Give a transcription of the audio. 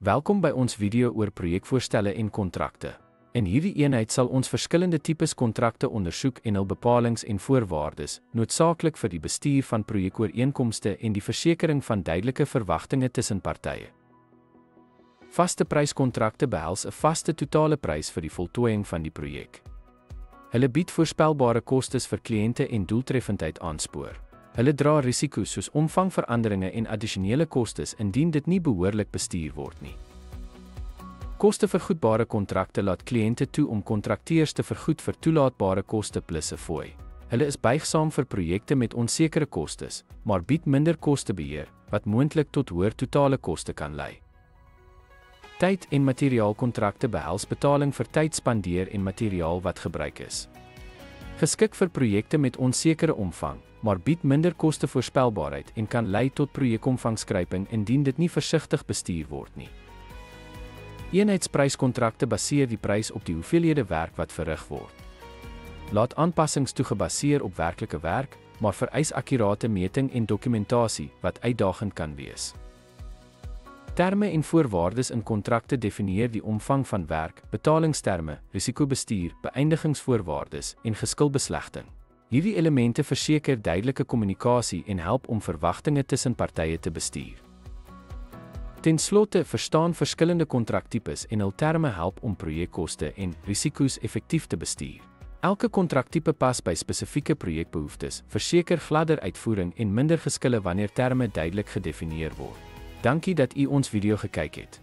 Welkom by ons video oor projekvoorstelle en kontrakte. In hierdie eenheid sal ons verskillende tipes kontrakte ondersoek en hul bepalings en voorwaardes, noodsaaklik vir die bestuur van projekooreenkomste en die versekering van duidelike verwagtinge tussen partye. Vaste pryskontrakte behels 'n vaste totale prys vir die voltooiing van die projek. Hulle bied voorspelbare kostes vir kliënte en doeltreffendheid aanspoor. Hulle dra risiko's soos omvangveranderinge en addisionele kostes indien dit nie behoorlik bestuur word nie. Kostevergoedbare kontrakte laat kliënte toe om kontrakteurs te vergoed vir toelaatbare koste plus 'n fooi. Hulle is buigsaam vir projekte met onsekere kostes, maar bied minder kostebeheer, wat moontlik tot hoër totale koste kan lei. Tyd- en materiaalkontrakte behels betaling vir tyd spandeer en materiaal wat gebruik is. Geskik vir projekte met onsekere omvang, maar bied minder kostevoorspelbaarheid en kan lei tot projekomvangskryping indien dit nie versigtig bestuur word nie. Eenheidspryskontrakte baseer die prys op die hoeveelhede werk wat verrig word. Laat aanpassings toe gebaseer op werklike werk, maar vereis akkurate meting en dokumentasie wat uitdagend kan wees. Terme en voorwaardes in kontrakte definieer die omvang van werk, betalingsterme, risikobestuur, beëindigingsvoorwaardes en geskilbeslegting. Hierdie elemente verseker duidelike kommunikasie en help om verwagtinge tussen partye te bestuur. Ten slotte verstaan verskillende kontraktipes en hul terme help om projekkoste en risiko's effektief te bestuur. Elke kontraktipe pas by spesifieke projekbehoeftes, verseker gladder uitvoering en minder geskille wanneer terme duidelik gedefinieer word. Dankie dat u ons video gekyk het.